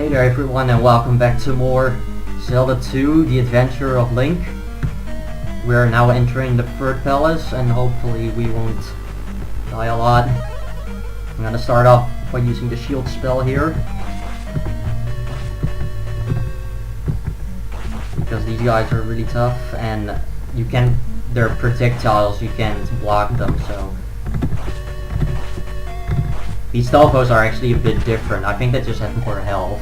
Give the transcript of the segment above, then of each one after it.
Hey there everyone and welcome back to more Zelda 2, The Adventure of Link. We're now entering the third palace and hopefully we won't die a lot. I'm gonna start off by using the shield spell here. Because these guys are really tough and they're projectiles, you can't block them, so... These Stalfos are actually a bit different. I think they just have more health.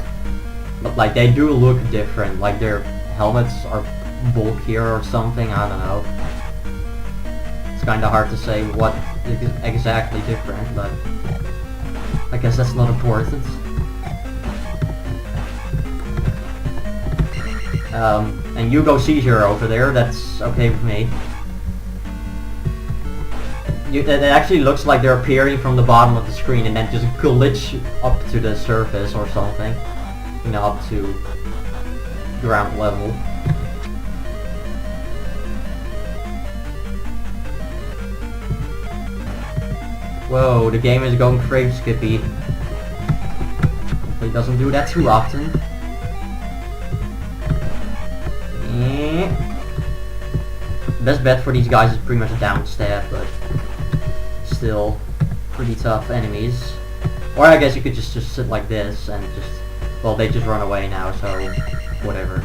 But like they do look different, like their helmets are bulkier or something, I don't know. It's kinda hard to say what is exactly different, but I guess that's not important. And you go Caesar over there, that's okay with me. It actually looks like they're appearing from the bottom of the screen and then just glitch up to the surface or something. You know, up to ground level. Whoa, the game is going frame skippy. Hopefully it doesn't do that too often. Best bet for these guys is pretty much a down stab, but still pretty tough enemies. Or I guess you could just sit like this and just... Well, they just run away now, so whatever.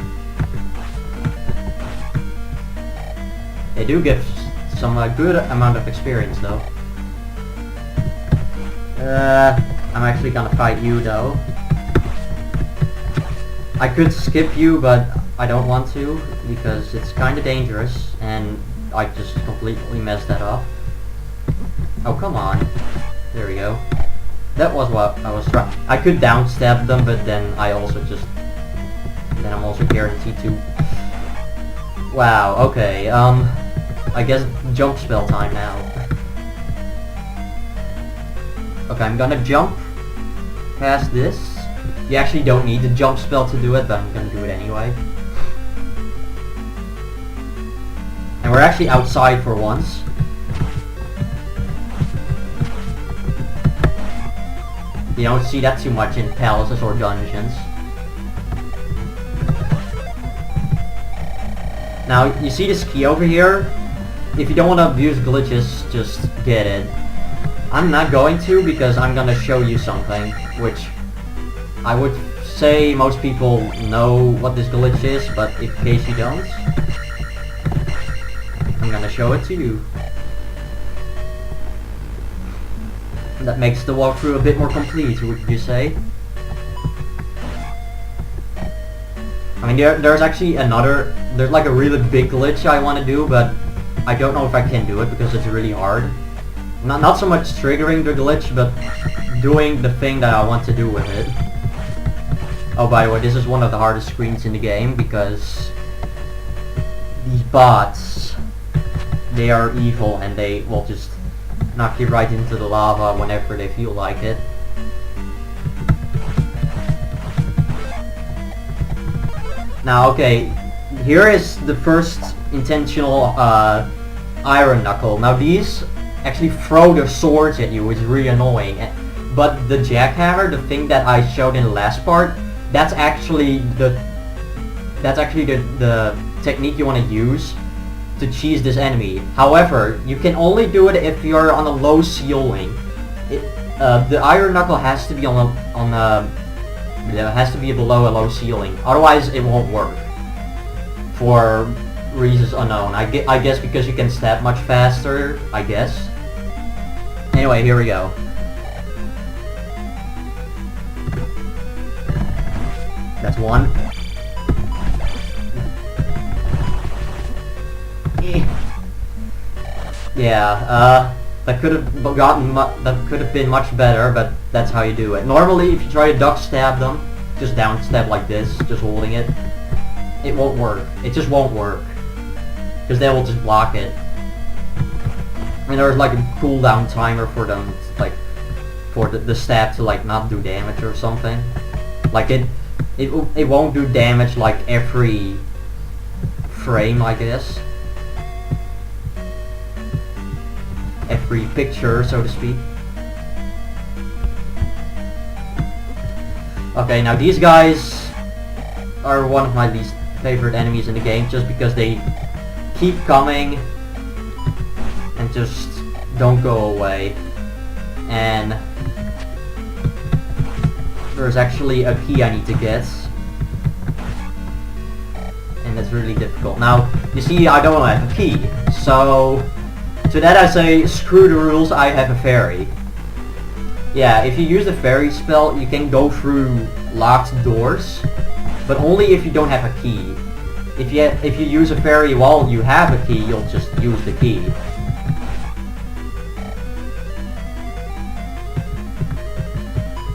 They do give some good amount of experience though. I'm actually gonna fight you though. I could skip you, but I don't want to because it's kinda dangerous and I just completely messed that up. Oh, come on. There we go. That was what I was trying. I could down stab them, but then I also just... Then I'm also guaranteed to... Wow, okay, I guess jump spell time now. Okay, I'm gonna jump past this. You actually don't need the jump spell to do it, but I'm gonna do it anyway. And we're actually outside for once. You don't see that too much in palaces or dungeons. Now, you see this key over here? If you don't want to abuse glitches, just get it. I'm not going to because I'm gonna show you something, which I would say most people know what this glitch is, but in case you don't, I'm gonna show it to you. That makes the walkthrough a bit more complete, would you say? I mean, there's actually there's like a really big glitch I want to do, but I don't know if I can do it because it's really hard. Not so much triggering the glitch, but doing the thing that I want to do with it. Oh, by the way, this is one of the hardest screens in the game because these bots, they are evil and they will just knock you right into the lava whenever they feel like it. Now, okay, here is the first intentional iron knuckle. Now these actually throw their swords at you, which is really annoying. But the jackhammer, the thing that I showed in the last part, that's actually the technique you want to use to cheese this enemy. However, you can only do it if you're on a low ceiling. The iron knuckle has to be has to be below a low ceiling. Otherwise, it won't work. For reasons unknown. I guess because you can stab much faster. I guess. Anyway, here we go. That's one. Yeah, that could have been much better, but that's how you do it. Normally, if you try to duck stab them, just down stab like this, just holding it, it won't work. It just won't work. Because they will just block it. I mean, there's like a cooldown timer for them, like, for the stab to like not do damage or something. Like it won't do damage like every frame, I guess. Every picture, so to speak. Okay, now these guys are one of my least favorite enemies in the game, just because they keep coming and just don't go away. And there's actually a key I need to get, and it's really difficult. Now, you see, I don't have a key, so to that I say, screw the rules, I have a fairy. Yeah, if you use the fairy spell, you can go through locked doors, but only if you don't have a key. If you use a fairy while you have a key, you'll just use the key.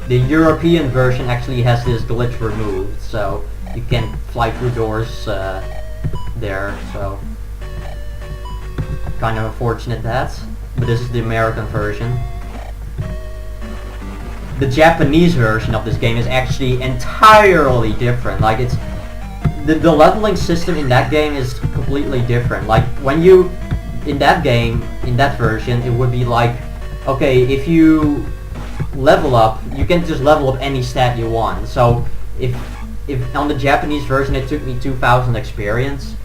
The European version actually has this glitch removed, so you can fly through doors there, so kind of unfortunate that. But this is the American version. The Japanese version of this game is actually entirely different. Like, it's the leveling system in that game is completely different. Like, when you in that game, in that version, it would be like, okay, if you level up, you can just level up any stat you want. So if on the Japanese version it took me 2,000 experience,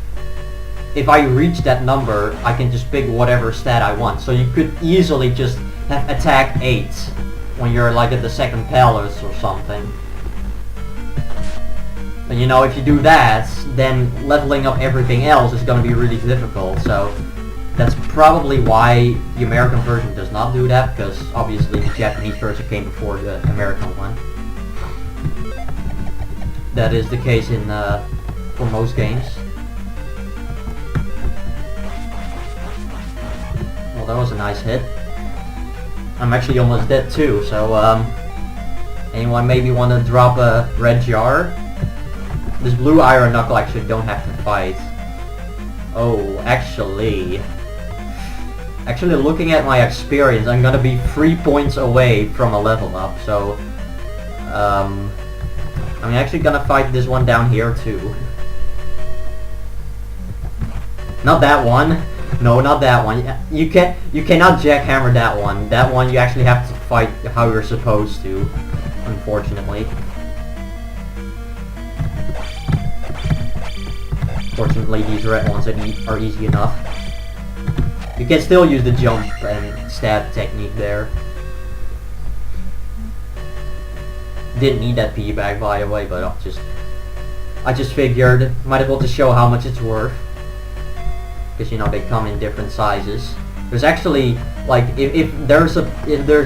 if I reach that number, I can just pick whatever stat I want. So you could easily just have attack 8 when you're like at the second palace or something. And you know, if you do that, then leveling up everything else is going to be really difficult. So that's probably why the American version does not do that, because obviously the Japanese version came before the American one. That is the case in for most games. Well, that was a nice hit. I'm actually almost dead too, so anyone maybe want to drop a red jar? This blue iron knuckle actually don't have to fight. Oh, actually looking at my experience, I'm gonna be 3 points away from a level up, so I'm actually gonna fight this one down here too. Not that one. No, not that one. You cannot jackhammer that one. That one you actually have to fight how you're supposed to, unfortunately. Fortunately, these red ones are easy enough. You can still use the jump and stab technique there. Didn't need that pea bag, by the way, but I just figured might as well just show how much it's worth. Because, you know, they come in different sizes. There's actually, like, if there's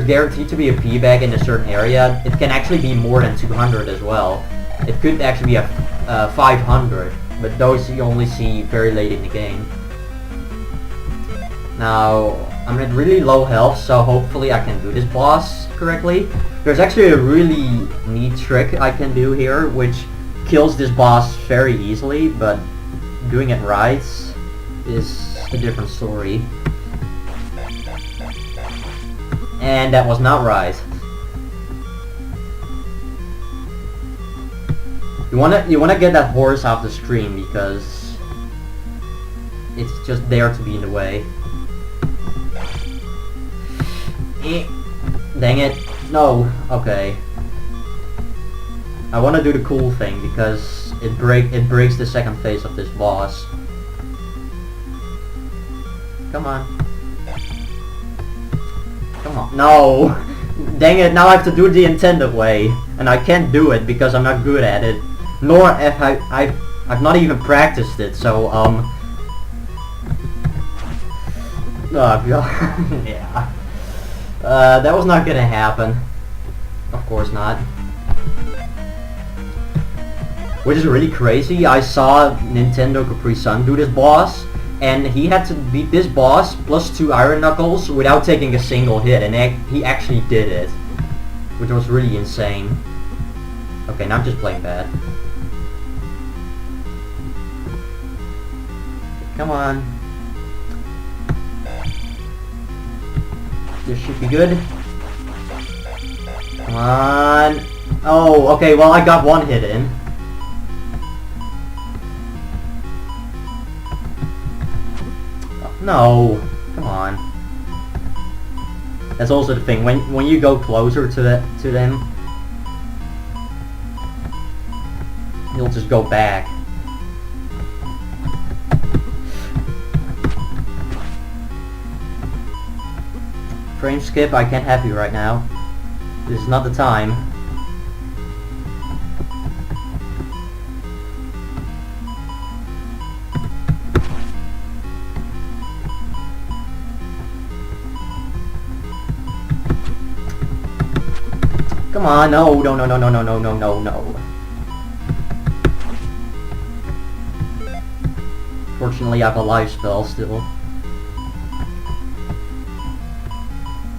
guaranteed to be a pea bag in a certain area, it can actually be more than 200 as well. It could actually be a 500, but those you only see very late in the game. Now, I'm at really low health, so hopefully I can do this boss correctly. There's actually a really neat trick I can do here, which kills this boss very easily, but doing it right is a different story. And that was not right. You wanna get that horse off the screen because it's just there to be in the way. Dang it. No. Okay. I wanna do the cool thing because it breaks the second phase of this boss. Come on. Come on. No! Dang it, now I have to do it the intended way. And I can't do it because I'm not good at it. Nor have I've not even practiced it, so, Oh, God. Yeah. That was not gonna happen. Of course not. Which is really crazy, I saw Nintendo Capri Sun do this boss, and he had to beat this boss plus 2 iron knuckles without taking a single hit, and he actually did it. Which was really insane. Okay, now I'm just playing bad. Come on. This should be good. Come on. Oh, okay, well I got one hit in. No, come on. That's also the thing. When you go closer to them, he'll just go back. Frame skip, I can't have you right now. This is not the time. Come on, no, no, no, no, no, no, no, no, no, no. Fortunately, I have a life spell still.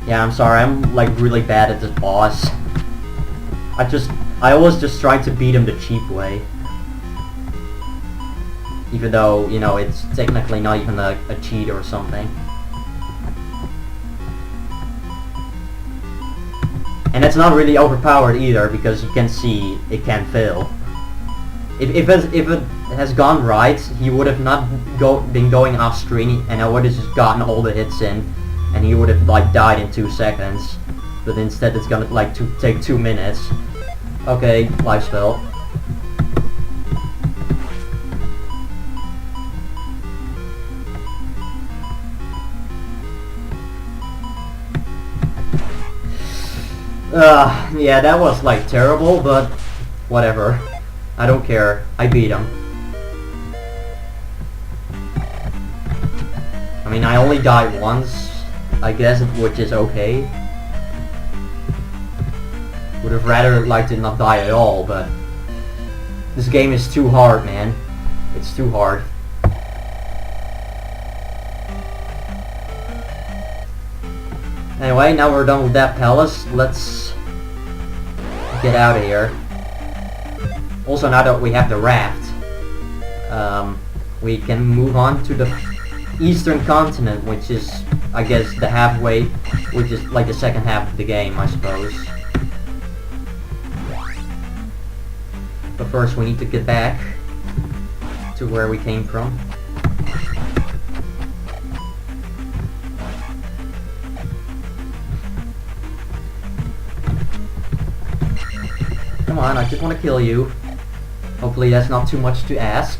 Yeah, I'm sorry, I'm like really bad at this boss. I always just try to beat him the cheap way. Even though, you know, it's technically not even a cheat or something. And it's not really overpowered either, because you can see it can fail. If it has gone right, he would have not been going off screen, and I would have just gotten all the hits in, and he would have like died in 2 seconds. But instead it's gonna like take 2 minutes. Okay, life spell. Yeah, that was like terrible, but whatever. I don't care. I beat him. I mean, I only died once, I guess, which is okay. Would have rather liked to not die at all, but this game is too hard, man. It's too hard. Anyway, now we're done with that palace. Let's get out of here. Also, now that we have the raft, we can move on to the eastern continent, which is, I guess, the halfway, which is like the second half of the game, I suppose. But first, we need to get back to where we came from. Come on, I just want to kill you. Hopefully that's not too much to ask.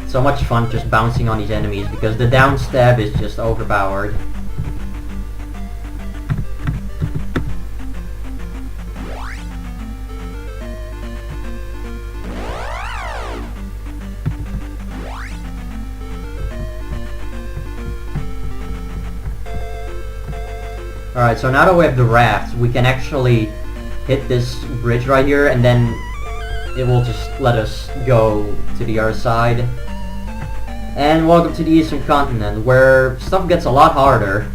So much fun just bouncing on these enemies because the down stab is just overpowered. Alright, so now that we have the raft, we can actually hit this bridge right here, and then it will just let us go to the other side. And welcome to the Eastern Continent, where stuff gets a lot harder.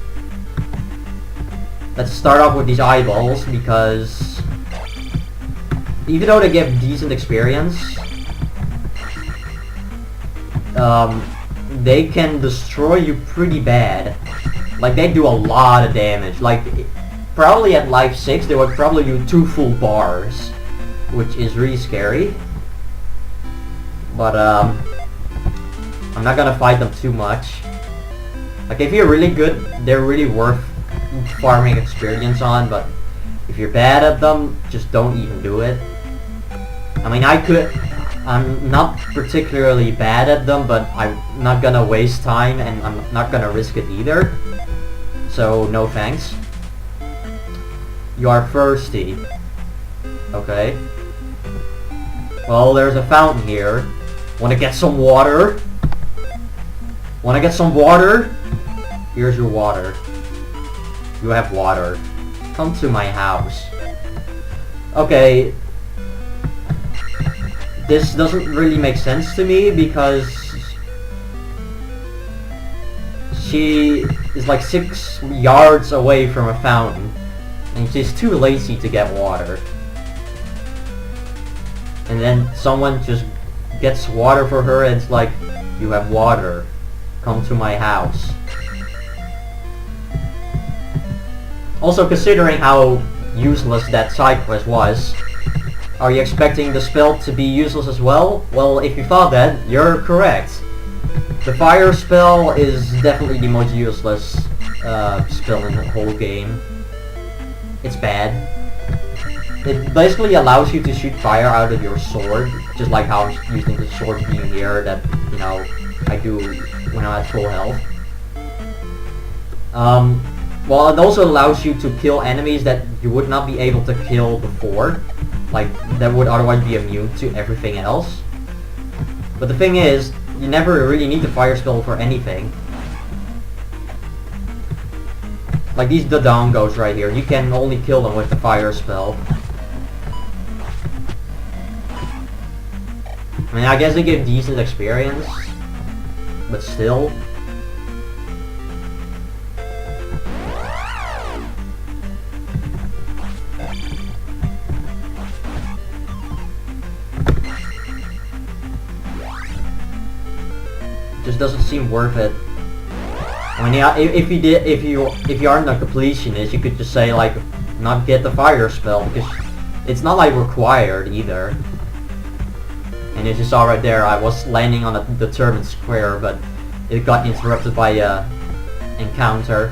Let's start off with these eyeballs, because even though they give decent experience, they can destroy you pretty bad. Like, they do a lot of damage. Like, probably at life 6, they would probably do 2 full bars, which is really scary. But, I'm not gonna fight them too much. Like, if you're really good, they're really worth farming experience on, but if you're bad at them, just don't even do it. I mean, I'm not particularly bad at them, but I'm not gonna waste time, and I'm not gonna risk it either. So, no thanks. You are thirsty. Okay. Well, there's a fountain here. Wanna get some water? Wanna get some water? Here's your water. You have water. Come to my house. Okay. This doesn't really make sense to me because she is like 6 yards away from a fountain, and she's too lazy to get water. And then someone just gets water for her, and it's like, you have water. Come to my house. Also, considering how useless that side quest was, are you expecting the spell to be useless as well? Well, if you thought that, you're correct. The fire spell is definitely the most useless spell in the whole game. It's bad. It basically allows you to shoot fire out of your sword, just like how I'm using the sword beam here that, you know, I do when I'm at full health. Well, it also allows you to kill enemies that you would not be able to kill before, like that would otherwise be immune to everything else. But the thing is, you never really need the fire spell for anything. Like these Dodongos right here, you can only kill them with the fire spell. I mean, I guess they give decent experience, but still. Just doesn't seem worth it. I mean, yeah, if you aren't a completionist, you could just say like, not get the fire spell because it's not like required either. And as you saw right there, I was landing on a determined square, but it got interrupted by a encounter,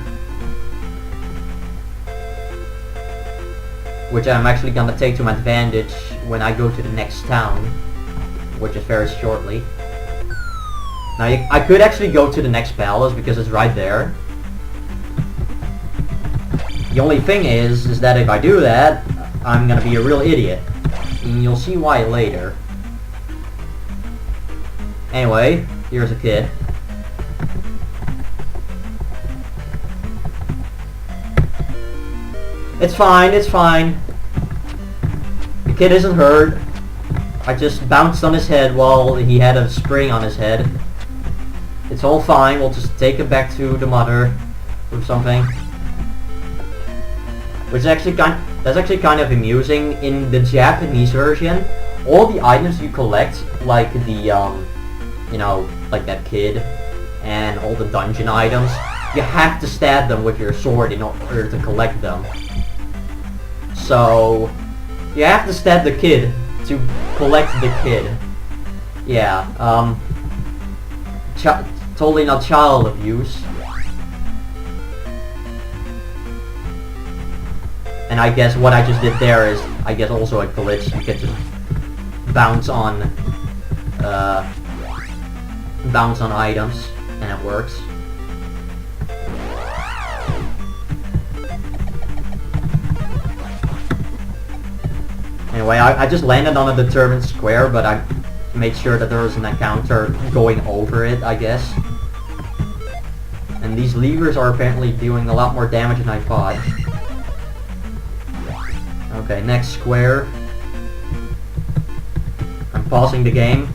which I'm actually gonna take to my advantage when I go to the next town, which is very shortly. Now, I could actually go to the next palace because it's right there. The only thing is that if I do that, I'm gonna be a real idiot. And you'll see why later. Anyway, here's a kid. It's fine, it's fine. The kid isn't hurt. I just bounced on his head while he had a spring on his head. It's all fine, we'll just take him back to the mother or something. Which is actually that's actually kind of amusing. In the Japanese version, all the items you collect, like the you know, like that kid and all the dungeon items, you have to stab them with your sword in order to collect them. So you have to stab the kid to collect the kid. Yeah, totally not child abuse. And I guess what I just did there is, I guess, also a glitch. You can just bounce on items, and it works. Anyway, I just landed on a determined square, but I made sure that there was an encounter going over it, I guess. And these levers are apparently doing a lot more damage than I thought. Okay, next square. I'm pausing the game.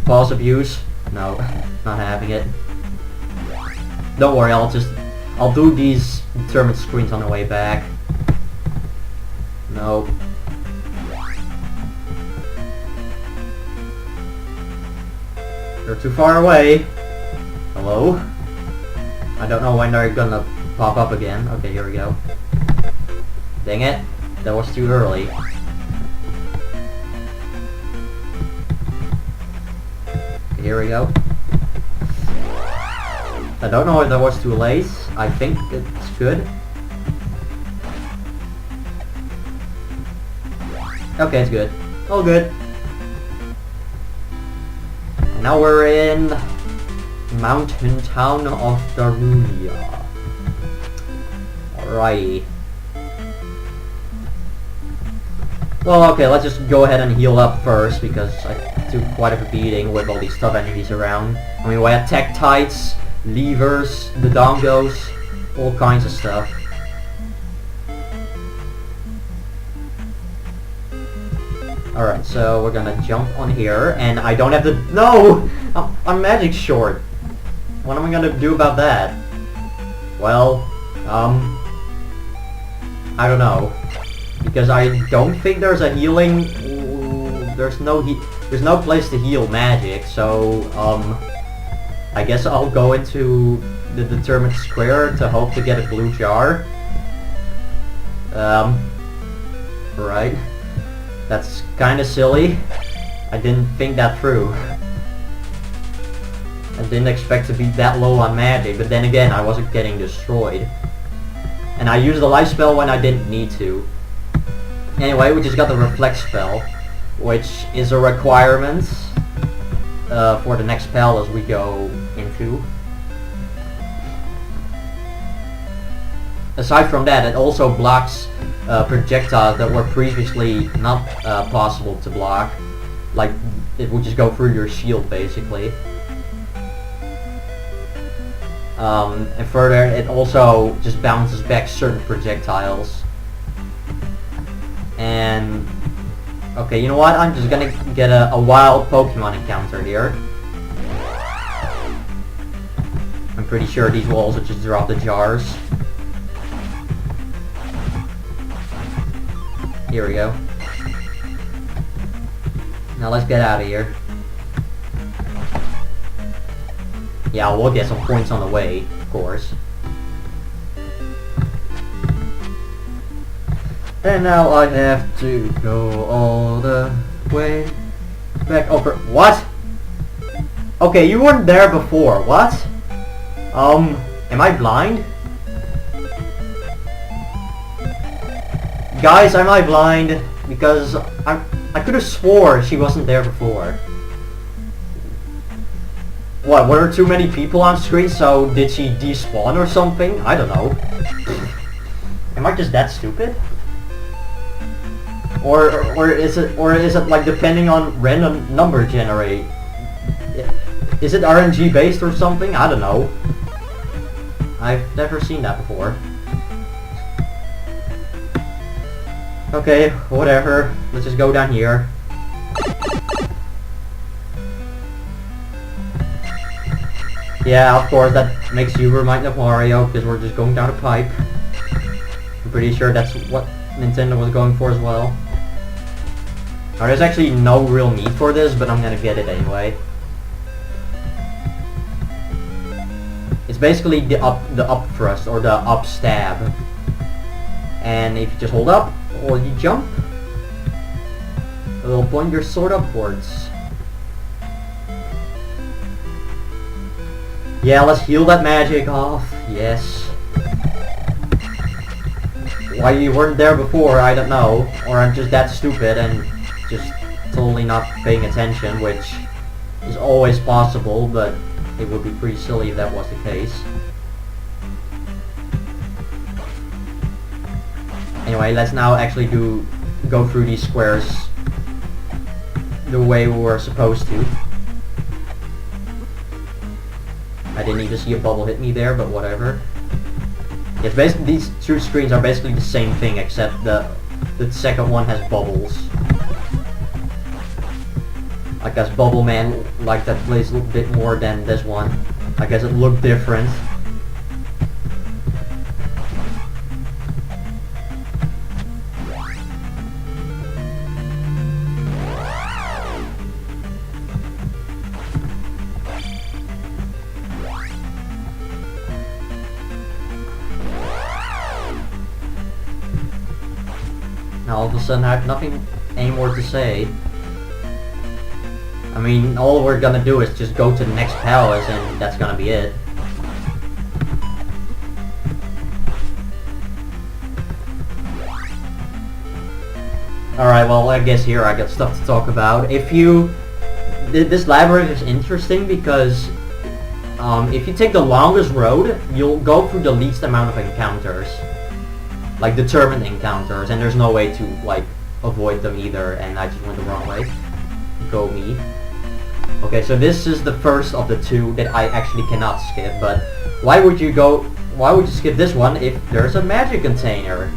Pause abuse. No, not having it. Don't worry, I'll do these determined screens on the way back. No. They're too far away. Hello? I don't know when they're gonna pop up again. Okay, here we go. Dang it. That was too early. Okay, here we go. I don't know if that was too late. I think it's good. Okay, it's good. All good. And now we're in mountain town of Darunia. Alrighty. Well, okay, let's just go ahead and heal up first, because I took quite a beating with all these tough enemies around. I mean, we had Tektites, levers, the Dongos, all kinds of stuff. Alright, so we're gonna jump on here, and I don't have the... No! I'm magic short. What am I gonna do about that? Well, I don't know. Because I don't think there's a healing... There's no place to heal magic, so, I guess I'll go into the determined square to hope to get a blue jar. Right. That's kinda silly. I didn't think that through. I didn't expect to be that low on magic, but then again, I wasn't getting destroyed. And I used the life spell when I didn't need to. Anyway, we just got the reflect spell, which is a requirement for the next spell as we go into. Aside from that, it also blocks projectiles that were previously not possible to block. Like, it would just go through your shield, basically. And further, it also just bounces back certain projectiles. And... okay, you know what? I'm just gonna get a wild Pokemon encounter here. I'm pretty sure these will also just drop the jars. Here we go. Now let's get out of here. Yeah, we'll get some points on the way, of course. And now I have to go all the way back over. What? Okay, you weren't there before. What? Am I blind? Guys, am I blind? Because I could have swore she wasn't there before. What, were there too many people on screen, so did she despawn or something? I don't know. Am I just that stupid? Or is it like depending on random number generate? Is it RNG based or something? I don't know. I've never seen that before. Okay, whatever. Let's just go down here. Yeah, of course, that makes you remind of Mario, because we're just going down a pipe. I'm pretty sure that's what Nintendo was going for as well. Now, there's actually no real need for this, but I'm gonna get it anyway. It's basically the up thrust, or the up stab. And if you just hold up, or you jump, it will point your sword upwards. Yeah, let's heal that magic off. Yes. Why you weren't there before, I don't know. Or I'm just that stupid and just totally not paying attention, which is always possible, but it would be pretty silly if that was the case. Anyway, let's now actually go through these squares the way we were supposed to. I didn't even see a bubble hit me there, but whatever. It's basically, these two screens are basically the same thing, except the second one has bubbles. I guess Bubble Man liked that place a little bit more than this one. I guess it looked different. Now all of a sudden I have nothing anymore to say. I mean, all we're gonna do is just go to the next palace and that's gonna be it. Alright, well I guess here I got stuff to talk about. This labyrinth is interesting because if you take the longest road, you'll go through the least amount of encounters. Like determined encounters, and there's no way to like avoid them either, and I just went the wrong way. Go me. Okay, so this is the first of the two that I actually cannot skip, but why would you skip this one if there's a magic container?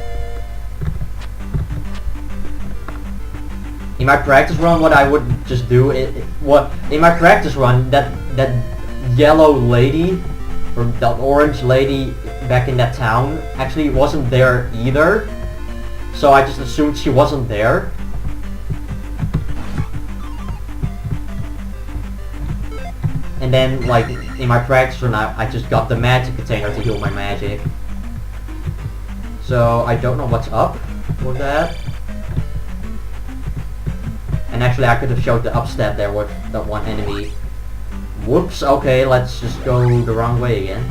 In my practice run, what I would just do in my practice run, that yellow lady or that orange lady back in that town actually wasn't there either, so I just assumed she wasn't there. And then, like, in my practice run, I just got the magic container to heal my magic. So I don't know what's up with that. And actually I could have showed the upstep there with that one enemy, Whoops, okay, let's just go the wrong way again.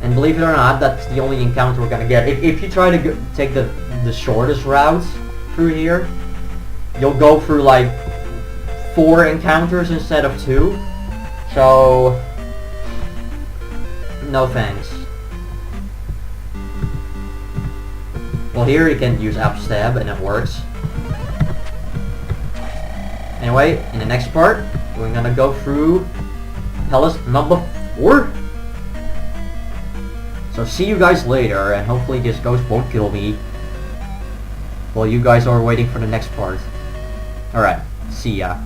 And believe it or not, that's the only encounter we're gonna get. If you try to take the shortest route through here, you'll go through like 4 encounters instead of 2. So, no thanks. Well, here you can use up stab and it works. Anyway, in the next part, we're gonna go through palace number 4. So see you guys later, and hopefully this ghost won't kill me while you guys are waiting for the next part. Alright, see ya.